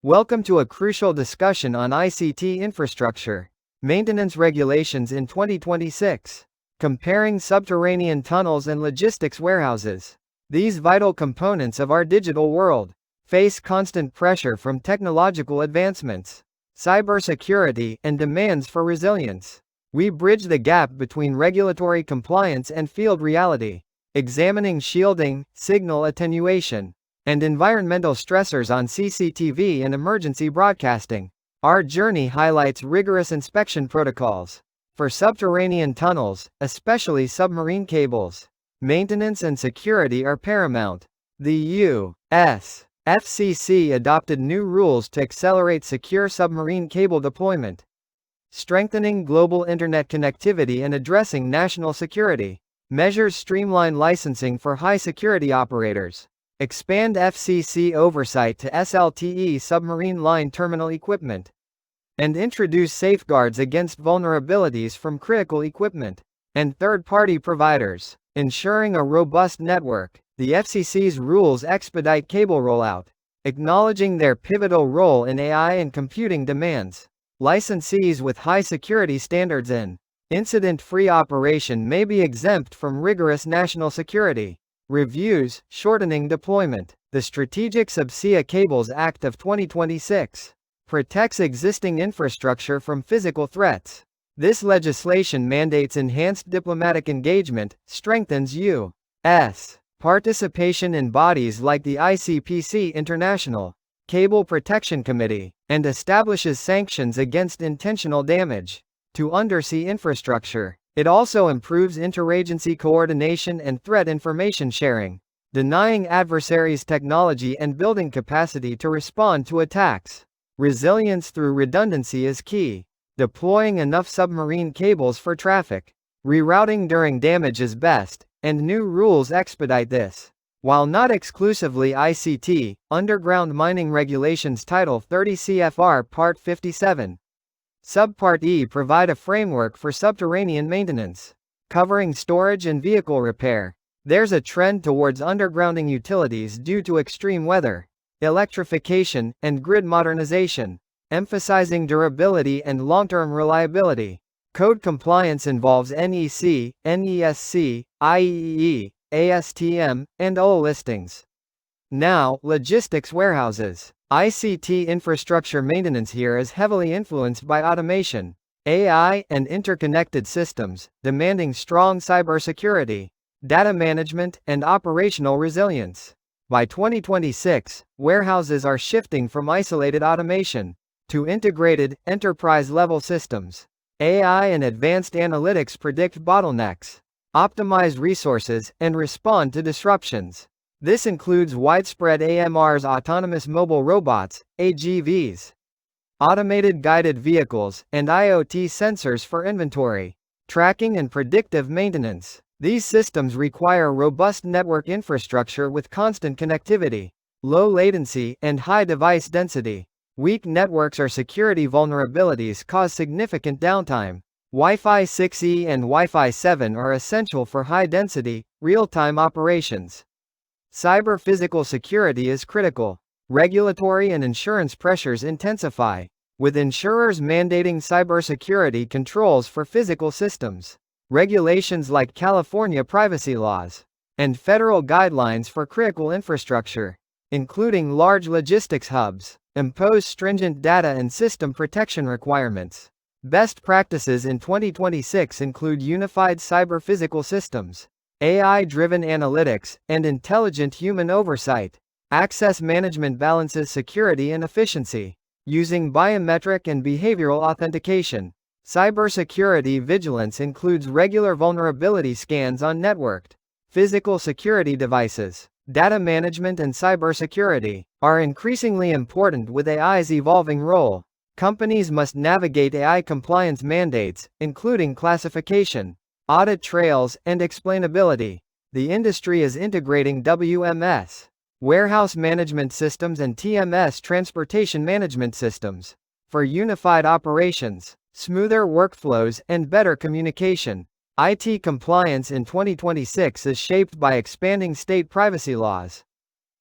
Welcome to a crucial discussion on ICT infrastructure, maintenance regulations in 2026, comparing subterranean tunnels and logistics warehouses. These vital components of our digital world face constant pressure from technological advancements, cybersecurity, and demands for resilience. We bridge the gap between regulatory compliance and field reality, examining shielding, signal attenuation, and environmental stressors on CCTV and emergency broadcasting. Our journey highlights rigorous inspection protocols for subterranean tunnels, especially submarine cables. Maintenance and security are paramount. The U.S. FCC adopted new rules to accelerate secure submarine cable deployment, strengthening global internet connectivity and addressing national security. Measures streamline licensing for high-security operators, expand FCC oversight to SLTE submarine line terminal equipment, and introduce safeguards against vulnerabilities from critical equipment and third-party providers, ensuring a robust network. The FCC's rules expedite cable rollout, acknowledging their pivotal role in AI and computing demands. Licensees with high security standards and incident-free operation may be exempt from rigorous national security reviews, shortening deployment. The Strategic Subsea Cables Act of 2026 protects existing infrastructure from physical threats. This legislation mandates enhanced diplomatic engagement, strengthens U.S. participation in bodies like the ICPC International Cable Protection Committee, and establishes sanctions against intentional damage to undersea infrastructure. It also improves interagency coordination and threat information sharing, denying adversaries technology and building capacity to respond to attacks. Resilience through redundancy is key. Deploying enough submarine cables for traffic rerouting during damage is best, and new rules expedite this. While not exclusively ICT, underground mining regulations Title 30 CFR Part 57, Subpart E provide a framework for subterranean maintenance, covering storage and vehicle repair. There's a trend towards undergrounding utilities due to extreme weather, electrification, and grid modernization, emphasizing durability and long-term reliability. Code compliance involves NEC, NESC, IEEE, ASTM, and OL listings. Now, logistics warehouses. ICT infrastructure maintenance here is heavily influenced by automation, AI, and interconnected systems, demanding strong cybersecurity, data management, and operational resilience. By 2026, warehouses are shifting from isolated automation to integrated, enterprise-level systems. AI and advanced analytics predict bottlenecks, optimize resources, and respond to disruptions. This includes widespread AMRs, autonomous mobile robots, AGVs, automated guided vehicles, and IoT sensors for inventory tracking and predictive maintenance. These systems require robust network infrastructure with constant connectivity, low latency, and high device density. Weak networks or security vulnerabilities cause significant downtime. Wi-Fi 6E and Wi-Fi 7 are essential for high-density, real-time operations. Cyber-physical security is critical. Regulatory and insurance pressures intensify, with insurers mandating cybersecurity controls for physical systems. Regulations like California privacy laws and federal guidelines for critical infrastructure, including large logistics hubs, impose stringent data and system protection requirements. Best practices in 2026 include unified cyber-physical systems, AI-driven analytics, and intelligent human oversight. Access management balances security and efficiency, using biometric and behavioral authentication. Cybersecurity vigilance includes regular vulnerability scans on networked, physical security devices. Data management and cybersecurity are increasingly important with AI's evolving role. Companies must navigate AI compliance mandates, including classification, audit trails, and explainability. The industry is integrating WMS, warehouse management systems, and TMS, transportation management systems, for unified operations, smoother workflows, and better communication. IT compliance in 2026 is shaped by expanding state privacy laws,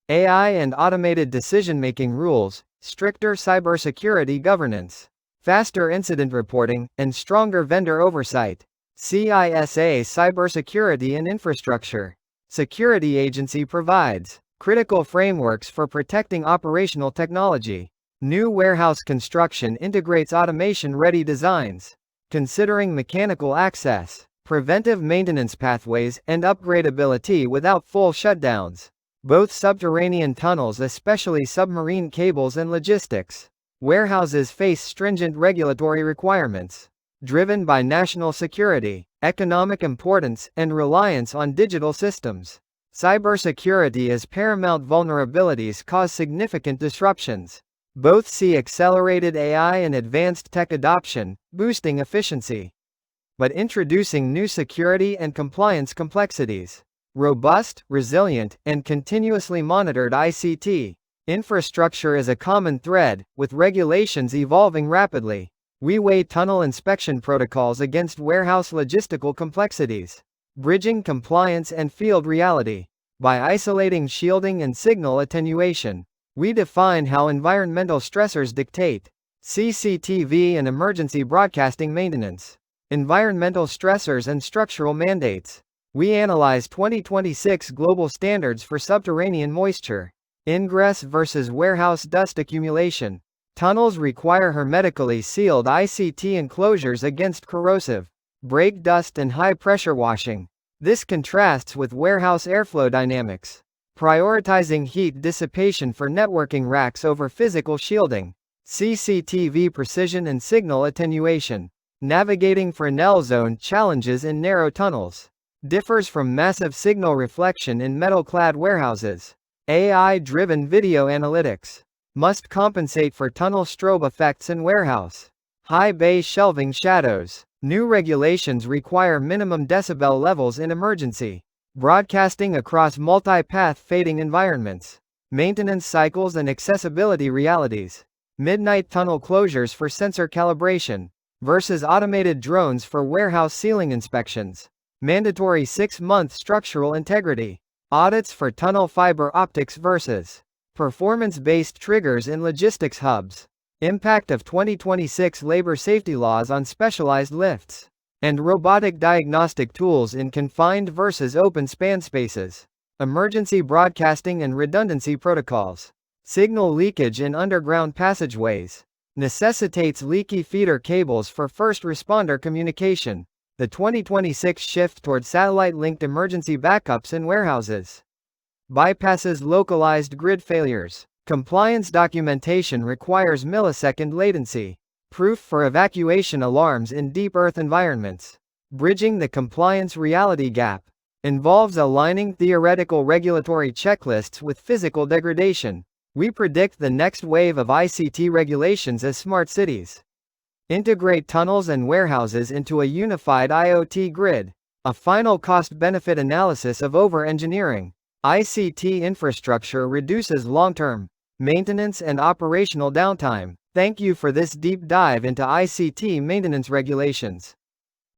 AI and automated decision-making rules, stricter cybersecurity governance, faster incident reporting, and stronger vendor oversight. CISA Cybersecurity and Infrastructure Security Agency provides critical frameworks for protecting operational technology. New warehouse construction integrates automation-ready designs, considering mechanical access, preventive maintenance pathways, and upgradability without full shutdowns. Both subterranean tunnels, especially submarine cables and logistics warehouses, face stringent regulatory requirements, driven by national security, economic importance, and reliance on digital systems. Cybersecurity is paramount. Vulnerabilities cause significant disruptions. Both see accelerated AI and advanced tech adoption, boosting efficiency, but introducing new security and compliance complexities. Robust, resilient, and continuously monitored ICT infrastructure is a common thread, with regulations evolving rapidly. We weigh tunnel inspection protocols against warehouse logistical complexities, bridging compliance and field reality. By isolating shielding and signal attenuation, we define how environmental stressors dictate CCTV and emergency broadcasting maintenance. Environmental stressors and structural mandates. We analyze 2026 global standards for subterranean moisture ingress versus warehouse dust accumulation. Tunnels require hermetically sealed ICT enclosures against corrosive brake dust and high-pressure washing. This contrasts with warehouse airflow dynamics, prioritizing heat dissipation for networking racks over physical shielding. CCTV precision and signal attenuation. Navigating Fresnel zone challenges in narrow tunnels differs from massive signal reflection in metal-clad warehouses. AI-driven video analytics must compensate for tunnel strobe effects in warehouse high bay shelving shadows. New regulations require minimum decibel levels in emergency broadcasting across multi-path fading environments. Maintenance cycles and accessibility realities. Midnight tunnel closures for sensor calibration versus automated drones for warehouse ceiling inspections. Mandatory 6-month structural integrity audits for tunnel fiber optics versus performance-based triggers in logistics hubs. Impact of 2026 labor safety laws on specialized lifts and robotic diagnostic tools in confined versus open span spaces. Emergency broadcasting and redundancy protocols. Signal leakage in underground passageways necessitates leaky feeder cables for first responder communication. The 2026 shift toward satellite-linked emergency backups in warehouses bypasses localized grid failures. Compliance documentation requires millisecond latency proof for evacuation alarms in deep earth environments. Bridging the compliance reality gap involves aligning theoretical regulatory checklists with physical degradation. We predict the next wave of ICT regulations as smart cities integrate tunnels and warehouses into a unified IoT grid. A final cost-benefit analysis of over-engineering ICT infrastructure reduces long-term maintenance and operational downtime. Thank you for this deep dive into ICT maintenance regulations.